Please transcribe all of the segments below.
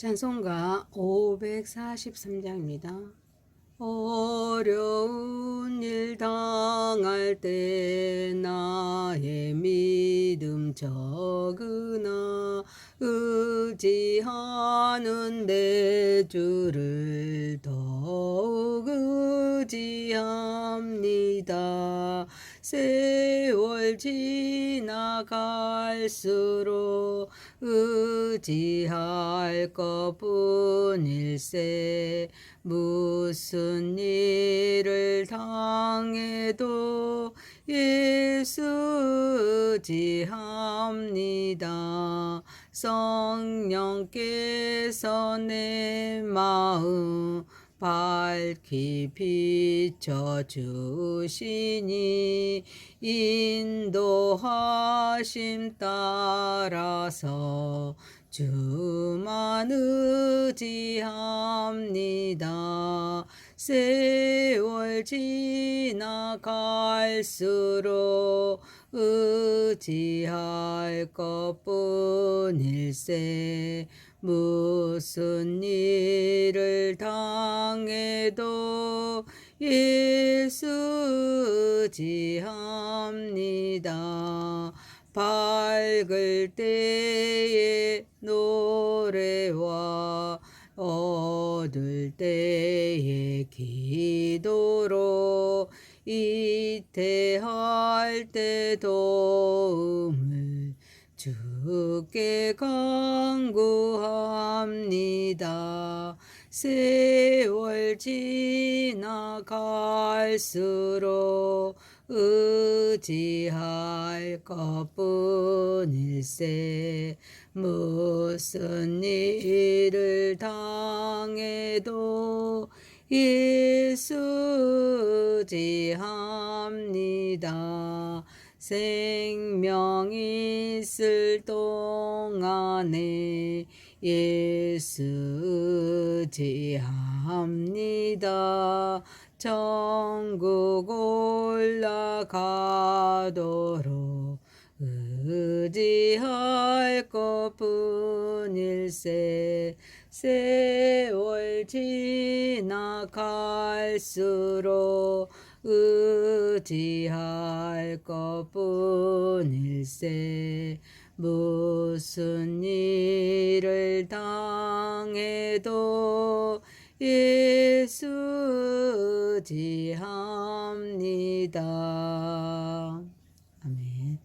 찬송가 543장입니다. 어려운 일 당할 때 나의 믿음 적으나 의지하는 내 주를 더욱 의지합니다. 세월 지나갈수록 의지할 것뿐일세. 무슨 일을 당해도 예수 의지합니다. 성령께서 내 마음 밝히 비춰주시니 인도하심 따라서 주만 의지합니다. 세월 지나갈수록 의지할 것뿐일세. 무슨 일을 당해도 예수 의지합니다. 밝을 때의 노래와 어두울 때의 기도로 이태할 때 도움을 주께 간구합니다. 세월 지나갈수록 의지할 것뿐일세. 무슨 일을 당해도 예수 의지합니다. 생명 있을 동안에 예수 의지합니다. 천국 올라가도록 의지할 것뿐일세. 세월 지나갈수록 의지할 것뿐일세. 무슨 일을 당해도 예수 의지합니다. 아멘.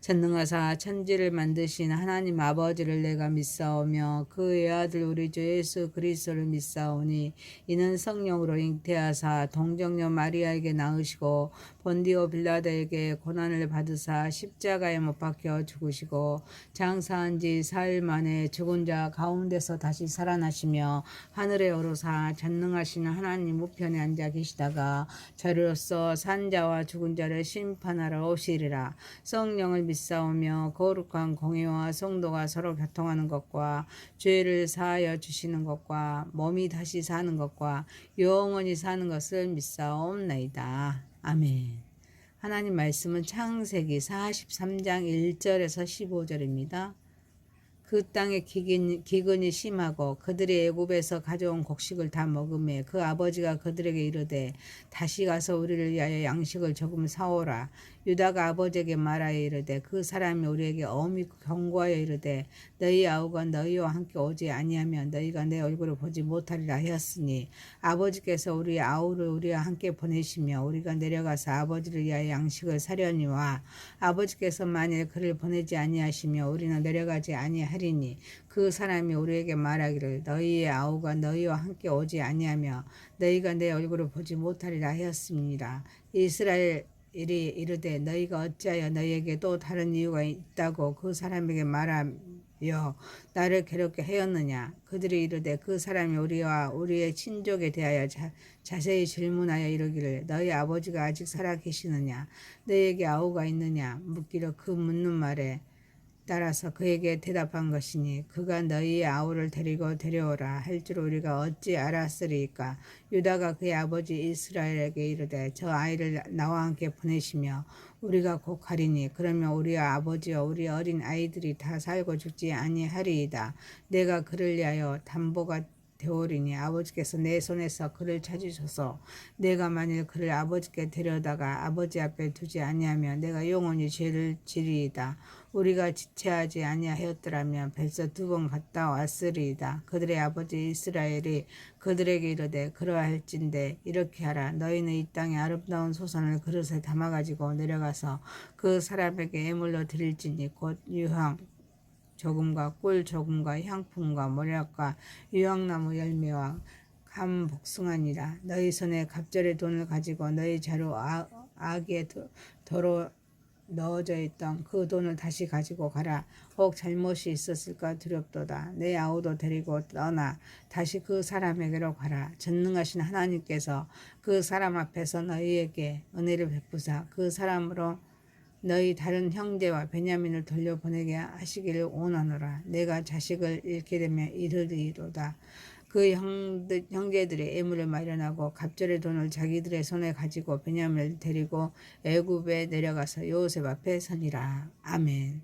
전능하사 천지를 만드신 하나님 아버지를 내가 믿사오며 그의 아들 우리 주 예수 그리스도를 믿사오니 이는 성령으로 잉태하사 동정녀 마리아에게 낳으시고 본디오 빌라도에게 고난을 받으사 십자가에 못 박혀 죽으시고 장사한 지 4일 만에 죽은 자 가운데서 다시 살아나시며 하늘에 오르사 전능하신 하나님 우편에 앉아 계시다가 저리로서 산 자와 죽은 자를 심판하러 오시리라. 성령을 믿사오며 거룩한 공의와 성도가 서로 교통하는 것과 죄를 사하여 주시는 것과 몸이 다시 사는 것과 영원히 사는 것을 믿사옵나이다. 아멘. 하나님 말씀은 창세기 43장 1절에서 15절입니다. 그 땅에 기근이 심하고 그들이 애굽에서 가져온 곡식을 다 먹음에 그 아버지가 그들에게 이르되 다시 가서 우리를 위하여 양식을 조금 사오라. 유다가 아버지에게 말하여 이르되 그 사람이 우리에게 엄히 경고하여 이르되 너희 아우가 너희와 함께 오지 아니하면 너희가 내 얼굴을 보지 못하리라 하였으니 아버지께서 우리 아우를 우리와 함께 보내시며 우리가 내려가서 아버지를 위하여 양식을 사려니와 아버지께서 만일 그를 보내지 아니하시며 우리는 내려가지 아니하리니 그 사람이 우리에게 말하기를 너희의 아우가 너희와 함께 오지 아니하며 너희가 내 얼굴을 보지 못하리라 하였습니다. 이스라엘이 이르되 너희가 어찌하여 너희에게 또 다른 이유가 있다고 그 사람에게 말하며 나를 괴롭게 하였느냐. 그들이 이르되 그 사람이 우리와 우리의 친족에 대하여 자세히 질문하여 이르기를 너희 아버지가 아직 살아 계시느냐 너희에게 아우가 있느냐 묻기를 그 묻는 말에 따라서 그에게 대답한 것이니 그가 너희의 아우를 데리고 데려오라 할 줄 우리가 어찌 알았으리까. 유다가 그의 아버지 이스라엘에게 이르되 저 아이를 나와 함께 보내시며 우리가 곧 가리니 그러면 우리와 아버지와 우리 어린 아이들이 다 살고 죽지 아니하리이다. 내가 그를 위하여 담보가 되오리니 아버지께서 내 손에서 그를 찾으셔서 내가 만일 그를 아버지께 데려다가 아버지 앞에 두지 아니하면 내가 영원히 죄를 지리이다. 우리가 지체하지 아니하였더라면 벌써 2번 갔다 왔으리이다. 그들의 아버지 이스라엘이 그들에게 이르되 그러할진대 이렇게 하라. 너희는 이 땅의 아름다운 소산을 그릇에 담아가지고 내려가서 그 사람에게 예물로 드릴지니 곧 유향 조금과 꿀 조금과 향품과 모략과 유황나무 열매와 감 복숭아니라. 너희 손에 갑절의 돈을 가지고 너희 자루 아기에 도로 넣어져 있던 그 돈을 다시 가지고 가라. 혹 잘못이 있었을까 두렵도다. 내 아우도 데리고 떠나 다시 그 사람에게로 가라. 전능하신 하나님께서 그 사람 앞에서 너희에게 은혜를 베푸사 그 사람으로 너희 다른 형제와 베냐민을 돌려보내게 하시기를 원하노라. 내가 자식을 잃게 되면 이르리로다. 그 형제들의 애물을 마련하고 갑절의 돈을 자기들의 손에 가지고 베냐민을 데리고 애굽에 내려가서 요셉 앞에 서니라. 아멘.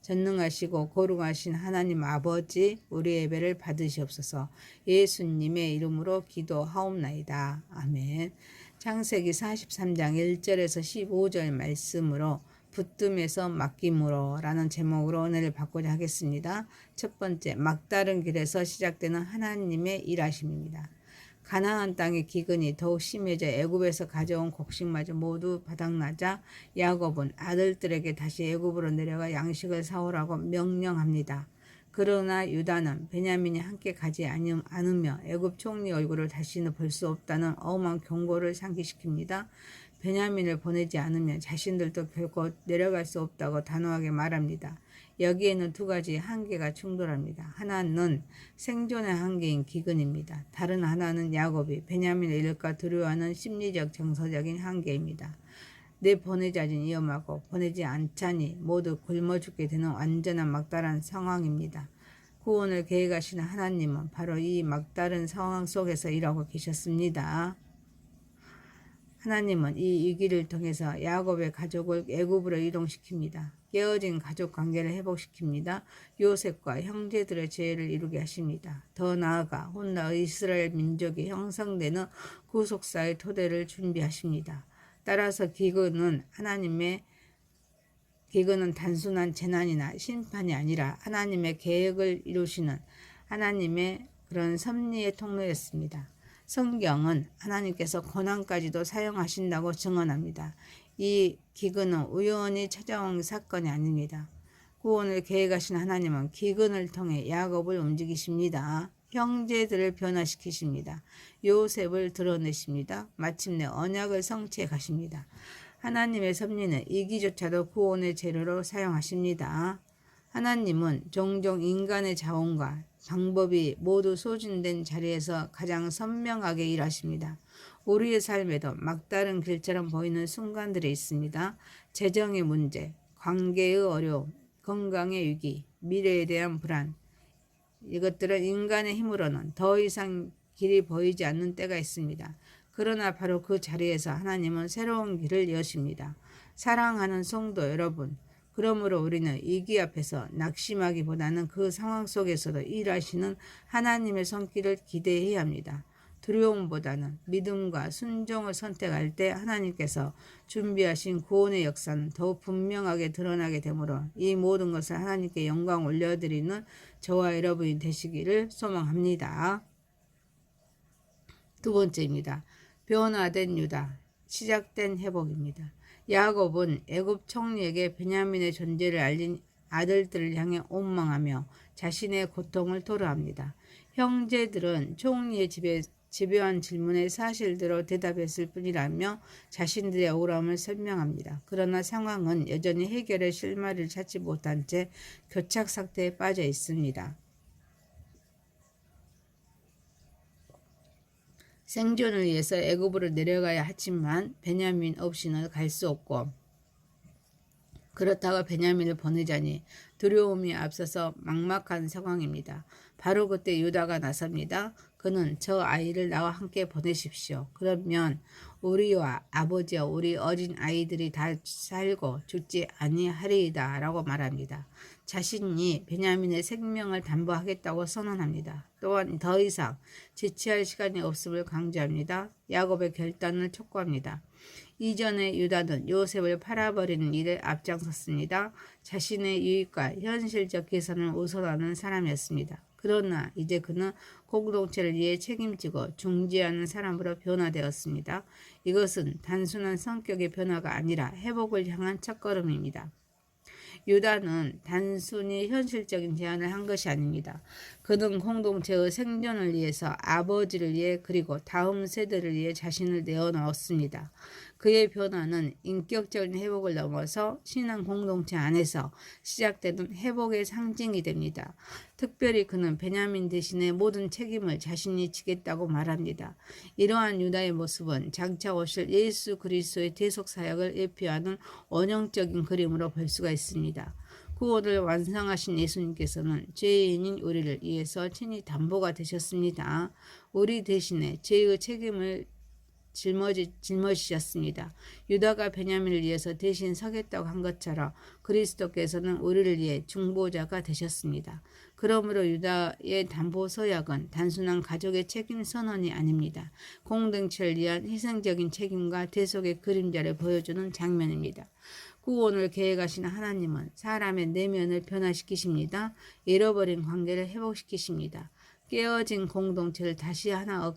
전능하시고 거룩하신 하나님 아버지, 우리 예배를 받으시옵소서. 예수님의 이름으로 기도하옵나이다. 아멘. 창세기 43장 1절에서 15절 말씀으로 붙듦에서 맡김으로 라는 제목으로 은혜를 받고자 하겠습니다. 첫 번째, 막다른 길에서 시작되는 하나님의 일하심입니다. 가나안 땅의 기근이 더욱 심해져 애굽에서 가져온 곡식마저 모두 바닥나자 야곱은 아들들에게 다시 애굽으로 내려가 양식을 사오라고 명령합니다. 그러나 유다는 베냐민이 함께 가지 않으며 애굽 총리 얼굴을 다시는 볼 수 없다는 엄한 경고를 상기시킵니다. 베냐민을 보내지 않으면 자신들도 결코 내려갈 수 없다고 단호하게 말합니다. 여기에는 2가지 한계가 충돌합니다. 하나는 생존의 한계인 기근입니다. 다른 하나는 야곱이 베냐민을 잃을까 두려워하는 심리적 정서적인 한계입니다. 내 보내자니 위험하고 보내지 않자니 모두 굶어 죽게 되는 완전한 막다른 상황입니다. 구원을 계획하시는 하나님은 바로 이 막다른 상황 속에서 일하고 계셨습니다. 하나님은 이 위기를 통해서 야곱의 가족을 애굽으로 이동시킵니다. 깨어진 가족 관계를 회복시킵니다. 요셉과 형제들의 죄를 이루게 하십니다. 더 나아가 훗날 이스라엘 민족이 형성되는 구속사의 토대를 준비하십니다. 따라서 기근은 단순한 재난이나 심판이 아니라 하나님의 계획을 이루시는 하나님의 그런 섭리의 통로였습니다. 성경은 하나님께서 고난까지도 사용하신다고 증언합니다. 이 기근은 우연히 찾아온 사건이 아닙니다. 구원을 계획하신 하나님은 기근을 통해 야곱을 움직이십니다. 형제들을 변화시키십니다. 요셉을 드러내십니다. 마침내 언약을 성취해 가십니다. 하나님의 섭리는 이기조차도 구원의 재료로 사용하십니다. 하나님은 종종 인간의 자원과 방법이 모두 소진된 자리에서 가장 선명하게 일하십니다. 우리의 삶에도 막다른 길처럼 보이는 순간들이 있습니다. 재정의 문제, 관계의 어려움, 건강의 위기, 미래에 대한 불안, 이것들은 인간의 힘으로는 더 이상 길이 보이지 않는 때가 있습니다. 그러나 바로 그 자리에서 하나님은 새로운 길을 여십니다. 사랑하는 성도 여러분, 그러므로 우리는 위기 앞에서 낙심하기보다는 그 상황 속에서도 일하시는 하나님의 손길을 기대해야 합니다. 두려움보다는 믿음과 순종을 선택할 때 하나님께서 준비하신 구원의 역사는 더욱 분명하게 드러나게 되므로 이 모든 것을 하나님께 영광 올려드리는 저와 여러분이 되시기를 소망합니다. 2번째입니다. 변화된 유다, 시작된 회복입니다. 야곱은 애굽 총리에게 베냐민의 존재를 알린 아들들을 향해 원망하며 자신의 고통을 토로합니다. 형제들은 총리의 집요한 질문에 사실대로 대답했을 뿐이라며 자신들의 억울함을 설명합니다. 그러나 상황은 여전히 해결의 실마리를 찾지 못한 채 교착 상태에 빠져 있습니다. 생존을 위해서 애굽으로 내려가야 하지만 베냐민 없이는 갈 수 없고, 그렇다고 베냐민을 보내자니 두려움이 앞서서 막막한 상황입니다. 바로 그때 유다가 나섭니다. 그는 저 아이를 나와 함께 보내십시오. 그러면 우리와 아버지와 우리 어린 아이들이 다 살고 죽지 아니하리이다 라고 말합니다. 자신이 베냐민의 생명을 담보하겠다고 선언합니다. 또한 더 이상 지체할 시간이 없음을 강조합니다. 야곱의 결단을 촉구합니다. 이전에 유다는 요셉을 팔아버리는 일에 앞장섰습니다. 자신의 유익과 현실적 계산을 우선하는 사람이었습니다. 그러나 이제 그는 공동체를 위해 책임지고 중재하는 사람으로 변화되었습니다. 이것은 단순한 성격의 변화가 아니라 회복을 향한 첫걸음입니다. 유다는 단순히 현실적인 제안을 한 것이 아닙니다. 그는 공동체의 생존을 위해서 아버지를 위해 그리고 다음 세대를 위해 자신을 내어놓았습니다. 그의 변화는 인격적인 회복을 넘어서 신앙 공동체 안에서 시작되는 회복의 상징이 됩니다. 특별히 그는 베냐민 대신에 모든 책임을 자신이 지겠다고 말합니다. 이러한 유다의 모습은 장차 오실 예수 그리스도의 대속 사역을 예표하는 원형적인 그림으로 볼 수가 있습니다. 구원을 완성하신 예수님께서는 죄인인 우리를 위해서 친히 담보가 되셨습니다. 우리 대신에 죄의 책임을 짊어지셨습니다. 유다가 베냐민을 위해서 대신 서겠다고 한 것처럼 그리스도께서는 우리를 위해 중보자가 되셨습니다. 그러므로 유다의 담보 서약은 단순한 가족의 책임 선언이 아닙니다. 공동체를 위한 희생적인 책임과 대속의 그림자를 보여주는 장면입니다. 구원을 계획하신 하나님은 사람의 내면을 변화시키십니다. 잃어버린 관계를 회복시키십니다. 깨어진 공동체를 다시 하나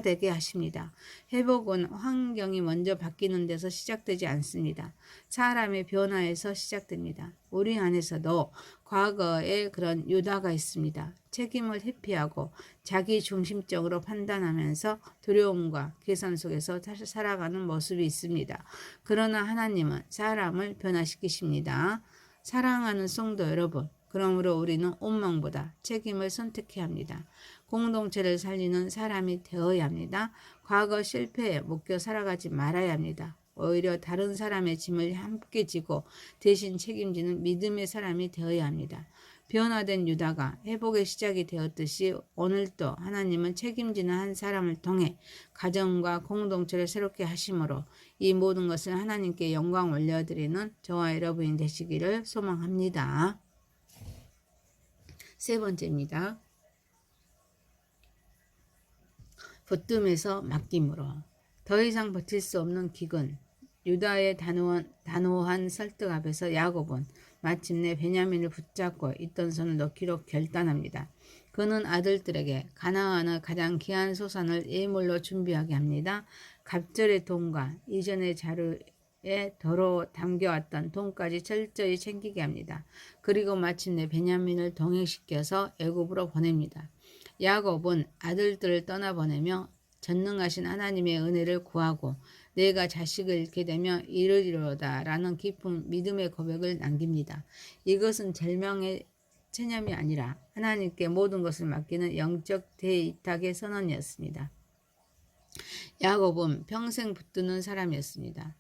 되게 하십니다. 회복은 환경이 먼저 바뀌는 데서 시작되지 않습니다. 사람의 변화에서 시작됩니다. 우리 안에서도 과거에 그런 유다가 있습니다. 책임을 회피하고 자기 중심적으로 판단하면서 두려움과 계산 속에서 다시 살아가는 모습이 있습니다. 그러나 하나님은 사람을 변화시키십니다. 사랑하는 성도 여러분, 그러므로 우리는 원망보다 책임을 선택해야 합니다. 공동체를 살리는 사람이 되어야 합니다. 과거 실패에 묶여 살아가지 말아야 합니다. 오히려 다른 사람의 짐을 함께 지고 대신 책임지는 믿음의 사람이 되어야 합니다. 변화된 유다가 회복의 시작이 되었듯이 오늘도 하나님은 책임지는 한 사람을 통해 가정과 공동체를 새롭게 하심으로 이 모든 것을 하나님께 영광 올려드리는 저와 여러분이 되시기를 소망합니다. 세 번째입니다. 붙듦에서 맡김으로. 더 이상 버틸 수 없는 기근, 유다의 단호한 설득 앞에서 야곱은 마침내 베냐민을 붙잡고 있던 손을 놓기로 결단합니다. 그는 아들들에게 가나안의 가장 귀한 소산을 예물로 준비하게 합니다. 갑절의 돈과 이전의 자루에 덜어 담겨왔던 돈까지 철저히 챙기게 합니다. 그리고 마침내 베냐민을 동행시켜서 애굽으로 보냅니다. 야곱은 아들들을 떠나보내며 전능하신 하나님의 은혜를 구하고 내가 자식을 잃게 되면 이르리로다 라는 깊은 믿음의 고백을 남깁니다. 이것은 절망의 체념이 아니라 하나님께 모든 것을 맡기는 영적 대이탁의 선언이었습니다. 야곱은 평생 붙드는 사람이었습니다.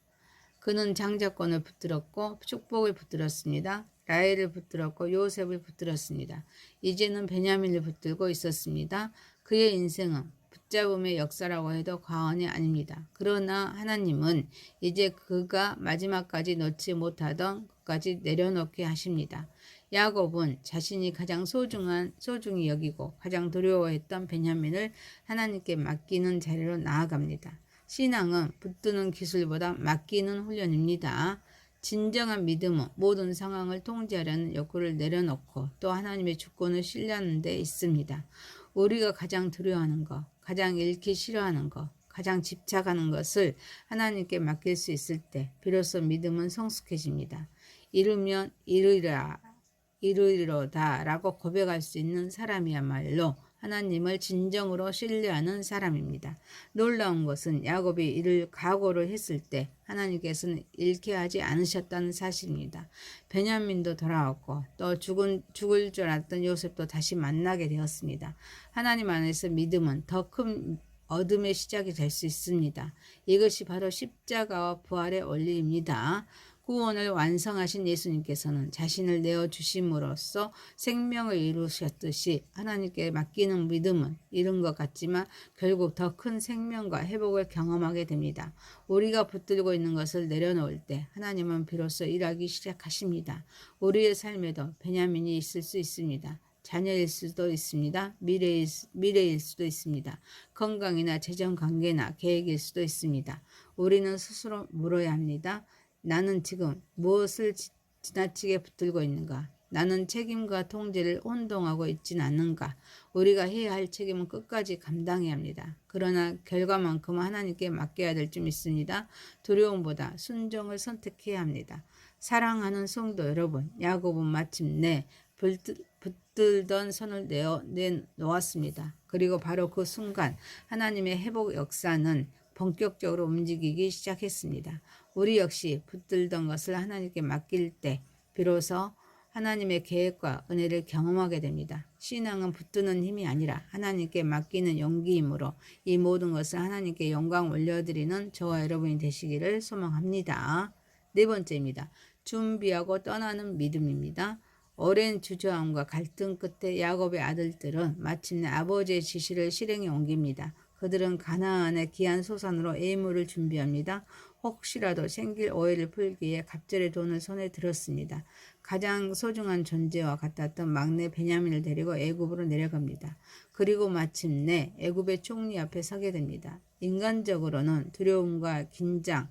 그는 장자권을 붙들었고 축복을 붙들었습니다. 라헬을 붙들었고 요셉을 붙들었습니다. 이제는 베냐민을 붙들고 있었습니다. 그의 인생은 붙잡음의 역사라고 해도 과언이 아닙니다. 그러나 하나님은 이제 그가 마지막까지 놓지 못하던 것까지 내려놓게 하십니다. 야곱은 자신이 가장 소중히 여기고 가장 두려워했던 베냐민을 하나님께 맡기는 자리로 나아갑니다. 신앙은 붙드는 기술보다 맡기는 훈련입니다. 진정한 믿음은 모든 상황을 통제하려는 욕구를 내려놓고 또 하나님의 주권을 신뢰하는 데 있습니다. 우리가 가장 두려워하는 것, 가장 잃기 싫어하는 것, 가장 집착하는 것을 하나님께 맡길 수 있을 때 비로소 믿음은 성숙해집니다. 이루면 이루리로다 라고 고백할 수 있는 사람이야말로 하나님을 진정으로 신뢰하는 사람입니다. 놀라운 것은 야곱이 이를 각오를 했을 때 하나님께서는 잃게 하지 않으셨다는 사실입니다. 베냐민도 돌아왔고 또 죽을 줄 알았던 요셉도 다시 만나게 되었습니다. 하나님 안에서 믿음은 더 큰 어둠의 시작이 될 수 있습니다. 이것이 바로 십자가와 부활의 원리입니다. 구원을 완성하신 예수님께서는 자신을 내어주심으로써 생명을 이루셨듯이 하나님께 맡기는 믿음은 이룬 것 같지만 결국 더 큰 생명과 회복을 경험하게 됩니다. 우리가 붙들고 있는 것을 내려놓을 때 하나님은 비로소 일하기 시작하십니다. 우리의 삶에도 베냐민이 있을 수 있습니다. 자녀일 수도 있습니다. 미래일 수도 있습니다. 건강이나 재정 관계나 계획일 수도 있습니다. 우리는 스스로 물어야 합니다. 나는 지금 무엇을 지나치게 붙들고 있는가? 나는 책임과 통제를 혼동하고 있진 않는가? 우리가 해야 할 책임은 끝까지 감당해야 합니다. 그러나 결과만큼은 하나님께 맡겨야 될 점 있습니다. 두려움보다 순종을 선택해야 합니다. 사랑하는 성도 여러분, 야곱은 마침내 붙들던 손을 내놓았습니다. 그리고 바로 그 순간 하나님의 회복 역사는 본격적으로 움직이기 시작했습니다. 우리 역시 붙들던 것을 하나님께 맡길 때 비로소 하나님의 계획과 은혜를 경험하게 됩니다. 신앙은 붙드는 힘이 아니라 하나님께 맡기는 용기이므로 이 모든 것을 하나님께 영광 올려드리는 저와 여러분이 되시기를 소망합니다. 네 번째입니다. 준비하고 떠나는 믿음입니다. 오랜 주저함과 갈등 끝에 야곱의 아들들은 마침내 아버지의 지시를 실행에 옮깁니다. 그들은 가나안의 귀한 소산으로 예물을 준비합니다. 혹시라도 생길 오해를 풀기 위해 갑절의 돈을 손에 들었습니다. 가장 소중한 존재와 같았던 막내 베냐민을 데리고 애굽으로 내려갑니다. 그리고 마침내 애굽의 총리 앞에 서게 됩니다. 인간적으로는 두려움과 긴장,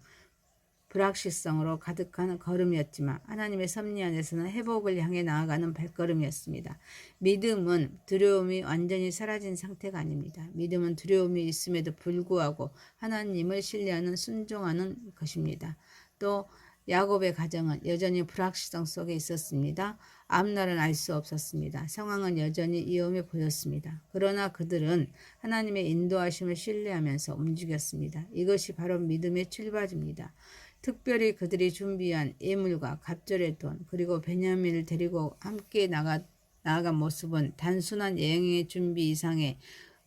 불확실성으로 가득한 걸음이었지만 하나님의 섭리 안에서는 회복을 향해 나아가는 발걸음이었습니다. 믿음은 두려움이 완전히 사라진 상태가 아닙니다. 믿음은 두려움이 있음에도 불구하고 하나님을 신뢰하는 순종하는 것입니다. 또 야곱의 가정은 여전히 불확실성 속에 있었습니다. 앞날은 알 수 없었습니다. 상황은 여전히 위험해 보였습니다. 그러나 그들은 하나님의 인도하심을 신뢰하면서 움직였습니다. 이것이 바로 믿음의 출발입니다. 특별히 그들이 준비한 예물과 갑절의 돈 그리고 베냐민을 데리고 함께 나아간 모습은 단순한 여행의 준비 이상의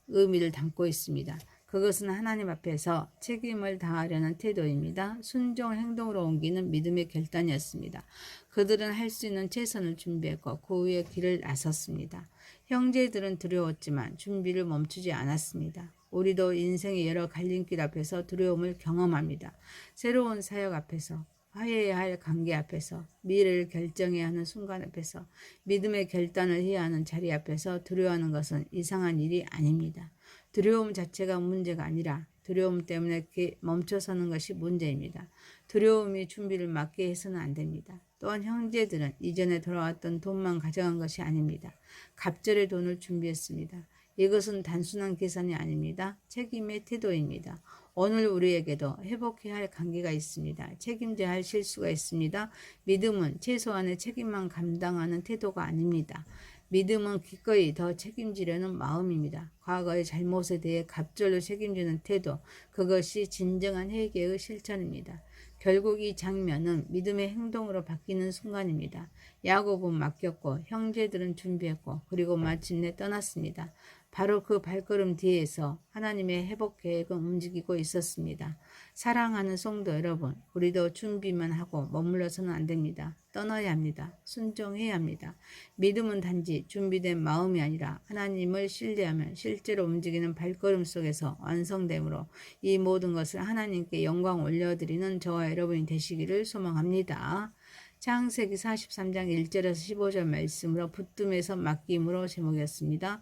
의미를 담고 있습니다. 그것은 하나님 앞에서 책임을 다하려는 태도입니다. 순종을 행동으로 옮기는 믿음의 결단이었습니다. 그들은 할 수 있는 최선을 준비했고 그 위에 길을 나섰습니다. 형제들은 두려웠지만 준비를 멈추지 않았습니다. 우리도 인생의 여러 갈림길 앞에서 두려움을 경험합니다. 새로운 사역 앞에서, 화해해야 할 관계 앞에서, 미래를 결정해야 하는 순간 앞에서, 믿음의 결단을 해야 하는 자리 앞에서 두려워하는 것은 이상한 일이 아닙니다. 두려움 자체가 문제가 아니라 두려움 때문에 멈춰서는 것이 문제입니다. 두려움이 준비를 막게 해서는 안 됩니다. 또한 형제들은 이전에 돌아왔던 돈만 가져간 것이 아닙니다. 갑절의 돈을 준비했습니다. 이것은 단순한 계산이 아닙니다. 책임의 태도입니다. 오늘 우리에게도 회복해야 할 관계가 있습니다. 책임져야 할 실수가 있습니다. 믿음은 최소한의 책임만 감당하는 태도가 아닙니다. 믿음은 기꺼이 더 책임지려는 마음입니다. 과거의 잘못에 대해 갑절로 책임지는 태도, 그것이 진정한 회개의 실천입니다. 결국 이 장면은 믿음의 행동으로 바뀌는 순간입니다. 야곱은 맡겼고 형제들은 준비했고 그리고 마침내 떠났습니다. 바로 그 발걸음 뒤에서 하나님의 회복 계획은 움직이고 있었습니다. 사랑하는 성도 여러분, 우리도 준비만 하고 머물러서는 안 됩니다. 떠나야 합니다. 순종해야 합니다. 믿음은 단지 준비된 마음이 아니라 하나님을 신뢰하면 실제로 움직이는 발걸음 속에서 완성되므로 이 모든 것을 하나님께 영광 올려드리는 저와 여러분이 되시기를 소망합니다. 창세기 43장 1절에서 15절 말씀으로 붙듦에서 맡김으로 제목이었습니다.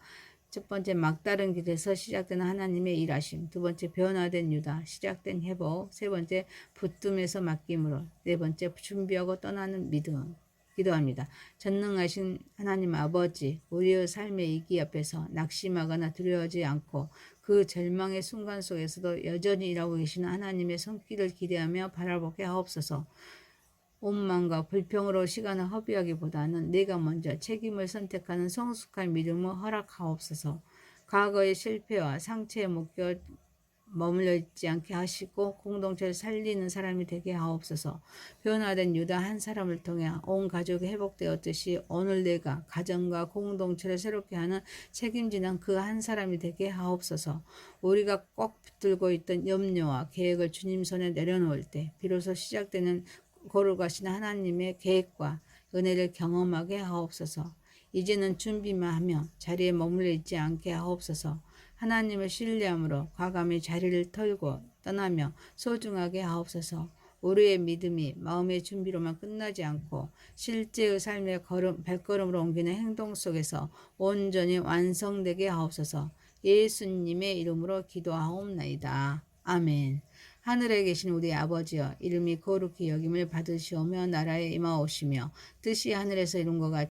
첫 번째, 막다른 길에서 시작되는 하나님의 일하심. 두 번째, 변화된 유다, 시작된 회복. 세 번째, 붙듦에서 맡김으로. 네 번째, 준비하고 떠나는 믿음. 기도합니다. 전능하신 하나님 아버지, 우리의 삶의 이기 앞에서 낙심하거나 두려워하지 않고 그 절망의 순간 속에서도 여전히 일하고 계시는 하나님의 손길을 기대하며 바라보게 하옵소서. 원망과 불평으로 시간을 허비하기보다는 내가 먼저 책임을 선택하는 성숙한 믿음을 허락하옵소서. 과거의 실패와 상처에 묶여 머물러 있지 않게 하시고 공동체를 살리는 사람이 되게 하옵소서. 변화된 유다 한 사람을 통해 온 가족이 회복되었듯이 오늘 내가 가정과 공동체를 새롭게 하는 책임지는 그 한 사람이 되게 하옵소서. 우리가 꼭 붙들고 있던 염려와 계획을 주님 손에 내려놓을 때 비로소 시작되는 거룩하신 하나님의 계획과 은혜를 경험하게 하옵소서. 이제는 준비만 하며 자리에 머물러 있지 않게 하옵소서. 하나님을 신뢰함으로 과감히 자리를 털고 떠나며 소중하게 하옵소서. 우리의 믿음이 마음의 준비로만 끝나지 않고 실제의 삶의 발걸음으로 옮기는 행동 속에서 온전히 완성되게 하옵소서. 예수님의 이름으로 기도하옵나이다. 아멘. 하늘에 계신 우리 아버지여, 이름이 거룩히 여김을 받으시오며 나라에 임하오시며 뜻이 하늘에서 이룬 것 같이